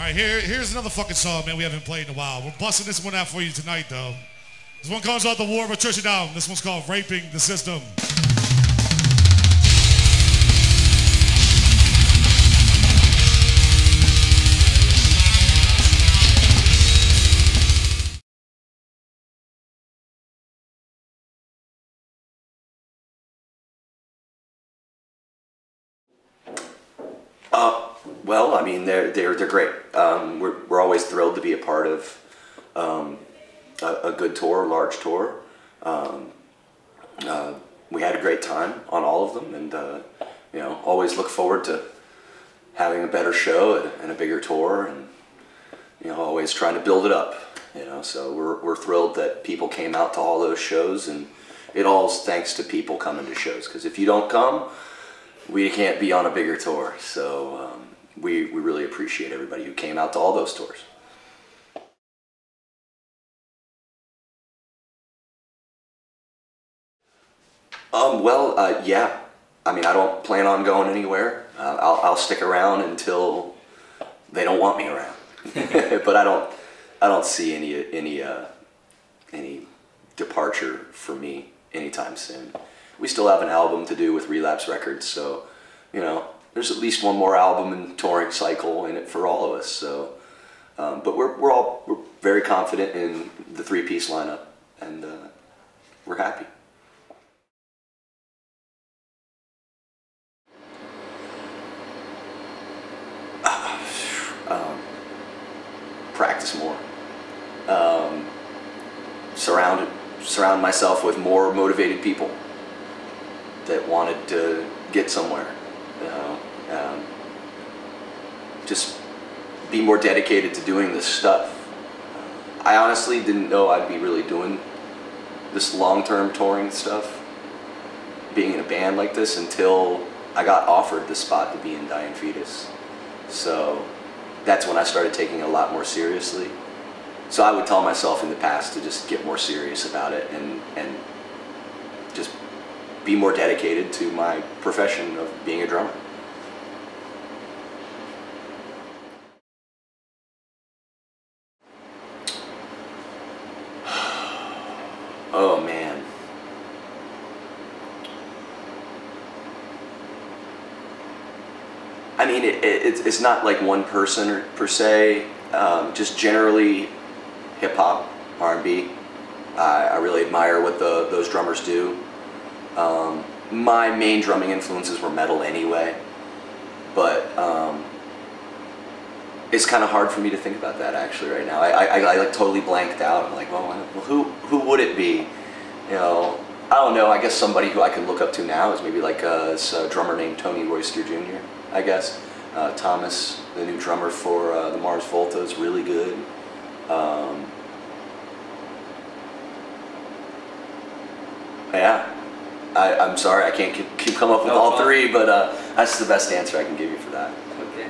Alright, here's another fucking song, man, we haven't played in a while. We're busting this one out for you tonight, though. This one comes out the War of Attrition Down. This one's called Raping the System. Well, I mean, they're great. We're always thrilled to be a part of a good tour, a large tour. We had a great time on all of them, and you know, always look forward to having a better show and a bigger tour, and you know, always trying to build it up. You know, so we're thrilled that people came out to all those shows, and it all's thanks to people coming to shows. Because if you don't come, we can't be on a bigger tour. So we really appreciate everybody who came out to all those tours. Yeah. I mean, I don't plan on going anywhere. I'll stick around until they don't want me around. But I don't see any departure for me anytime soon. We still have an album to do with Relapse Records, so you know, there's at least one more album and touring cycle in it for all of us. So, but we're very confident in the three-piece lineup, and we're happy. Practice more. Surround myself with more motivated people that wanted to get somewhere. You know, just be more dedicated to doing this stuff. I honestly didn't know I'd be really doing this long-term touring stuff, being in a band like this, until I got offered the spot to be in Dying Fetus. So that's when I started taking it a lot more seriously. So I would tell myself in the past to just get more serious about it and just be more dedicated to my profession of being a drummer. Oh man. I mean, it's not like one person per se, just generally hip-hop, R&B. I really admire what those drummers do. My main drumming influences were metal anyway, but it's kind of hard for me to think about that actually right now. I like totally blanked out. I'm like, well, who would it be? You know, I don't know. I guess somebody who I can look up to now is maybe like this drummer named Tony Royster Jr., I guess. Thomas, the new drummer for the Mars Volta, is really good. Yeah, I'm sorry I can't keep come up with all three, but that's the best answer I can give you for that. Okay.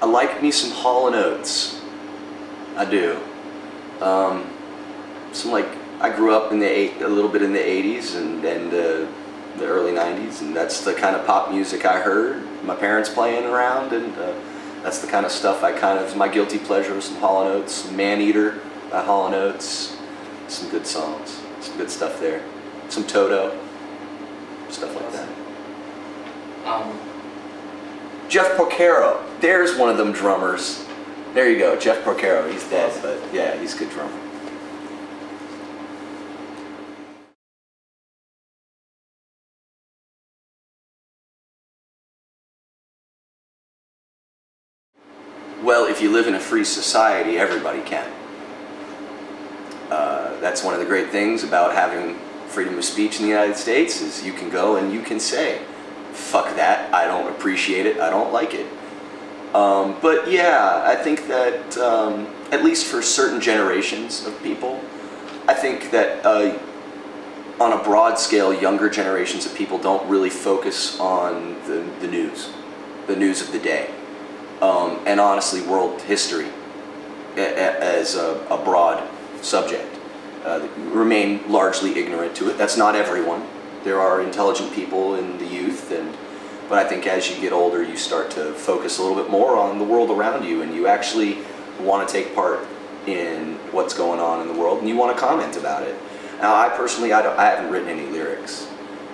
I like me some Hall & Oates. I do. Some like, I grew up in a little bit in the 80s and the early 90s, and that's the kind of pop music I heard my parents playing around, and that's the kind of stuff I kind of, my guilty pleasure was some Hall & Oates, some Man-Eater by Hall & Oates, some good songs, some good stuff there. Some Toto, stuff like that. Jeff Porcaro, there's one of them drummers. There you go, Jeff Porcaro, he's dead, but yeah, he's a good drummer. Well, if you live in a free society, everybody can. That's one of the great things about having freedom of speech in the United States, is you can go and you can say, fuck that, I don't appreciate it, I don't like it. But yeah, I think that, at least for certain generations of people, I think that on a broad scale, younger generations of people don't really focus on the news of the day. And honestly, world history as a broad subject. Remain largely ignorant to it. That's not everyone, there are intelligent people in the youth, but I think as you get older, you start to focus a little bit more on the world around you, and you actually want to take part in what's going on in the world, and you want to comment about it. Now, I personally, I haven't written any lyrics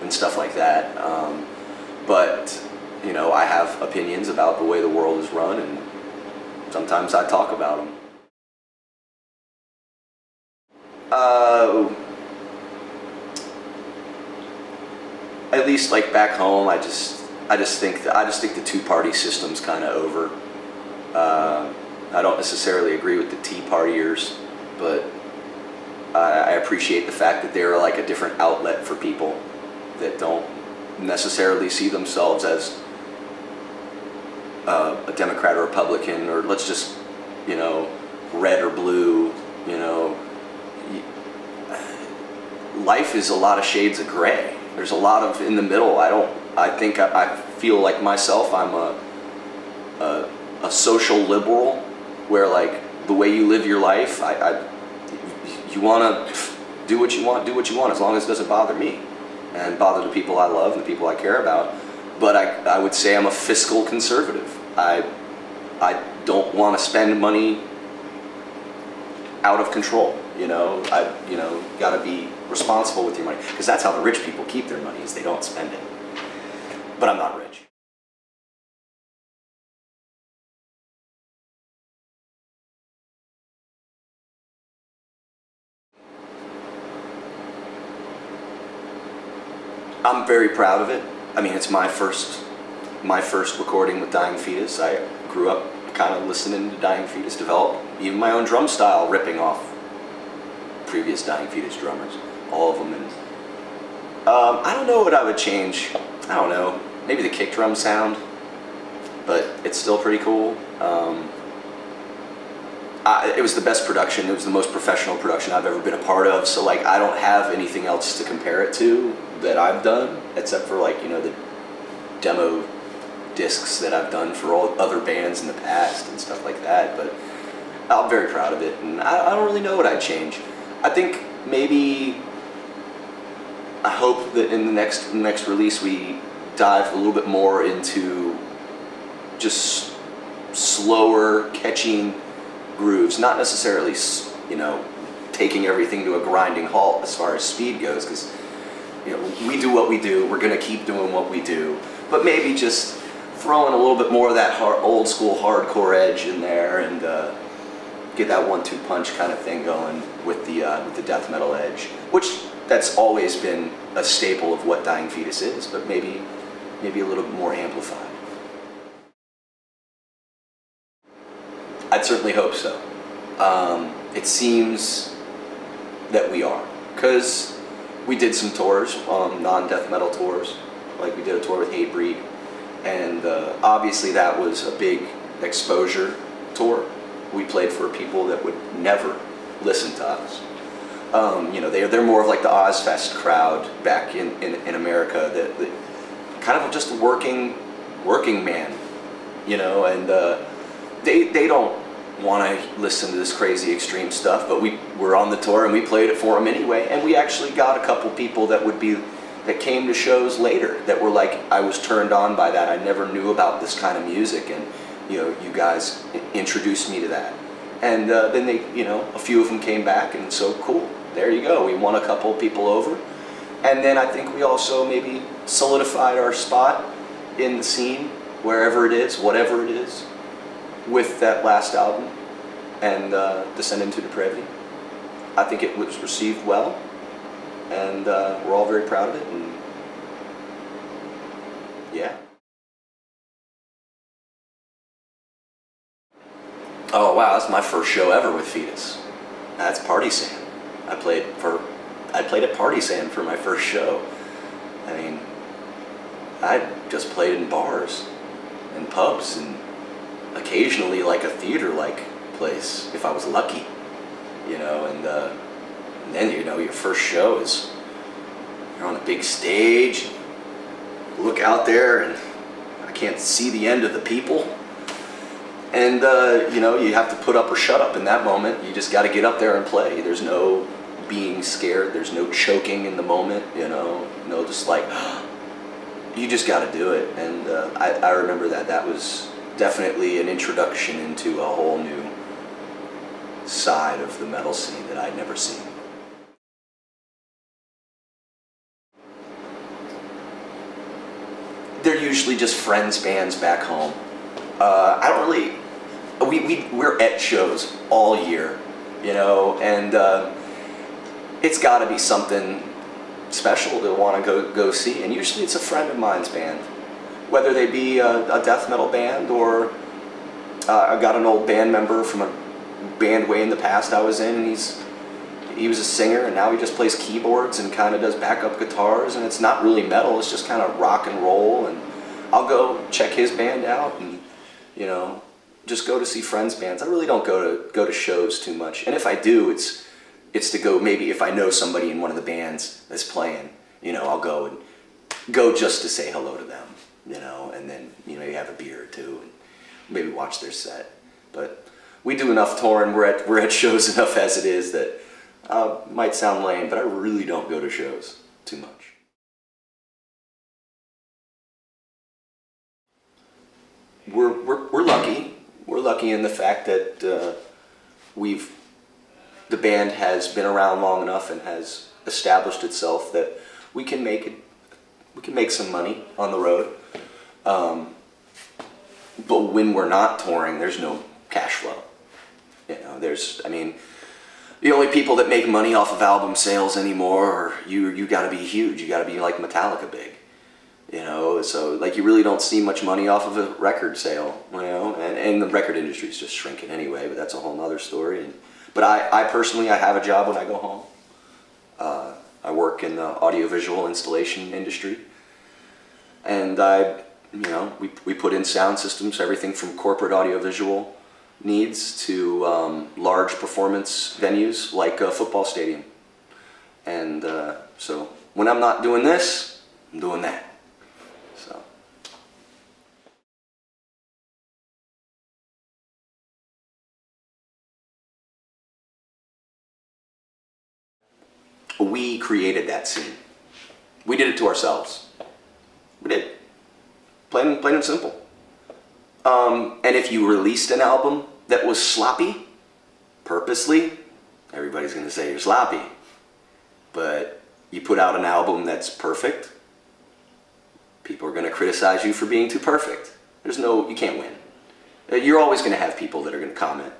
and stuff like that, but you know, I have opinions about the way the world is run, and sometimes I talk about them. At least like back home, I just think the two-party system's kind of over. I don't necessarily agree with the Tea Partiers, but I appreciate the fact that they're like a different outlet for people that don't necessarily see themselves as a Democrat or Republican, or let's just, you know, red or blue. You know, life is a lot of shades of gray. There's a lot of in the middle. I feel like myself, I'm a social liberal, where like the way you live your life, you want to do what you want as long as it doesn't bother me and bother the people I love and the people I care about. But I would say I'm a fiscal conservative. I don't want to spend money out of control. You know, got to be responsible with your money, because that's how the rich people keep their money, is they don't spend it. But I'm not rich. I'm very proud of it. I mean, it's my first recording with Dying Fetus. I grew up kind of listening to Dying Fetus, developed even my own drum style, ripping off previous Dying Fetus drummers, all of them. And I don't know what I would change. I don't know, maybe the kick drum sound, but it's still pretty cool. It was the best production. It was the most professional production I've ever been a part of. So like, I don't have anything else to compare it to that I've done, except for like, you know, the demo discs that I've done for all other bands in the past and stuff like that. But I'm very proud of it, and I don't really know what I'd change. I think maybe, I hope that in the next release we dive a little bit more into just slower, catching grooves, not necessarily, you know, taking everything to a grinding halt as far as speed goes, because, you know, we do what we do, we're going to keep doing what we do, but maybe just throwing a little bit more of that old school hardcore edge in there, and get that 1-2 punch kind of thing going with the death metal edge, which that's always been a staple of what Dying Fetus is, but maybe a little bit more amplified. I'd certainly hope so. It seems that we are, because we did some tours, non-death metal tours, like we did a tour with Hatebreed, and obviously that was a big exposure tour. We played for people that would never listen to us. You know, they're more of like the Ozfest crowd back in America, that kind of just a working man, you know, and they don't want to listen to this crazy extreme stuff, but we were on the tour and we played it for them anyway, and we actually got a couple people that came to shows later that were like, I was turned on by that, I never knew about this kind of music, and you know, you guys introduced me to that. And then they, you know, a few of them came back, and so cool, there you go, we won a couple people over. And then I think we also maybe solidified our spot in the scene, wherever it is, whatever it is, with that last album and Descend into Depravity. I think it was received well, and we're all very proud of it, and yeah. Oh wow, that's my first show ever with Fetus. That's Party Sand. I played at Party Sand for my first show. I mean, I just played in bars and pubs and occasionally like a theater-like place if I was lucky, you know. And then, you know, your first show is you're on a big stage, look out there, and I can't see the end of the people. And you know, you have to put up or shut up in that moment. You just got to get up there and play. There's no being scared. There's no choking in the moment, you know, no just like, you just got to do it. And I remember that was definitely an introduction into a whole new side of the metal scene that I'd never seen. They're usually just friends' bands back home. I don't really, we're at shows all year, you know, and it's got to be something special to want to go see. And usually it's a friend of mine's band, whether they be a death metal band or I got an old band member from a band way in the past I was in, and he was a singer, and now he just plays keyboards and kind of does backup guitars, and it's not really metal, it's just kind of rock and roll. And I'll go check his band out and, you know, just go to see friends' bands. I really don't go to shows too much, and if I do, it's to go, maybe if I know somebody in one of the bands that's playing, you know, I'll go just to say hello to them, you know, and then, you know, maybe have a beer or two and maybe watch their set. But we do enough touring, we're at shows enough as it is that might sound lame, but I really don't go to shows too much. We're lucky. We're lucky in the fact that the band has been around long enough and has established itself that we can make some money on the road. But when we're not touring, there's no cash flow. You know, I mean, the only people that make money off of album sales anymore are you got to be huge. You got to be like Metallica big. You know, so like you really don't see much money off of a record sale. You know, and the record industry is just shrinking anyway. But that's a whole nother story. But I personally, I have a job when I go home. I work in the audiovisual installation industry, and you know, we put in sound systems, everything from corporate audiovisual needs to large performance venues like a football stadium. And so when I'm not doing this, I'm doing that. So. We created that scene. We did it to ourselves. We did. Plain and simple. And if you released an album that was sloppy, purposely, everybody's going to say you're sloppy. But you put out an album that's perfect, people are going to criticize you for being too perfect. You can't win. You're always going to have people that are going to comment.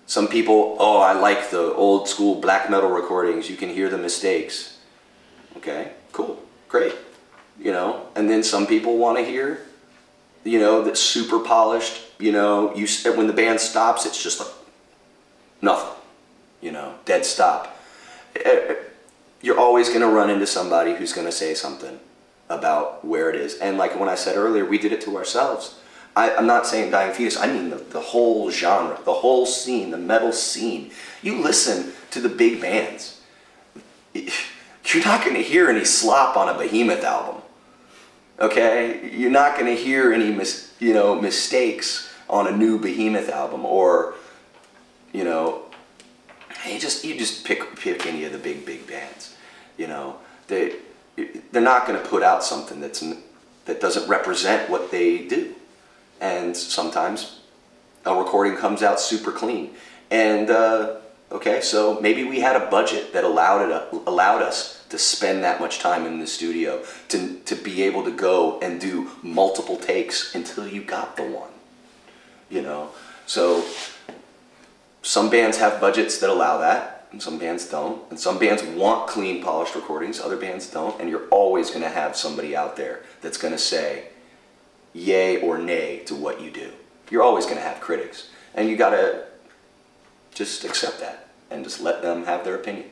Some people, oh, I like the old school black metal recordings, you can hear the mistakes. Okay, cool, great. You know, and then some people want to hear, you know, that's super polished, you know, when the band stops, it's just like nothing, you know, dead stop. You're always going to run into somebody who's going to say something about where it is. And like when I said earlier, we did it to ourselves. I'm not saying Dying Fetus, I mean the whole genre, the whole scene, the metal scene. You listen to the big bands, you're not going to hear any slop on a Behemoth album. Okay, you're not going to hear any mistakes on a new Behemoth album, or you know, you just pick any of the big bands. You know, they're not going to put out something that doesn't represent what they do, and sometimes a recording comes out super clean. And okay, so maybe we had a budget that allowed us to spend that much time in the studio, to be able to go and do multiple takes until you got the one, you know. So some bands have budgets that allow that, and some bands don't. And some bands want clean, polished recordings, other bands don't. And you're always going to have somebody out there that's going to say yay or nay to what you do. You're always going to have critics, and you got to just accept that and just let them have their opinion.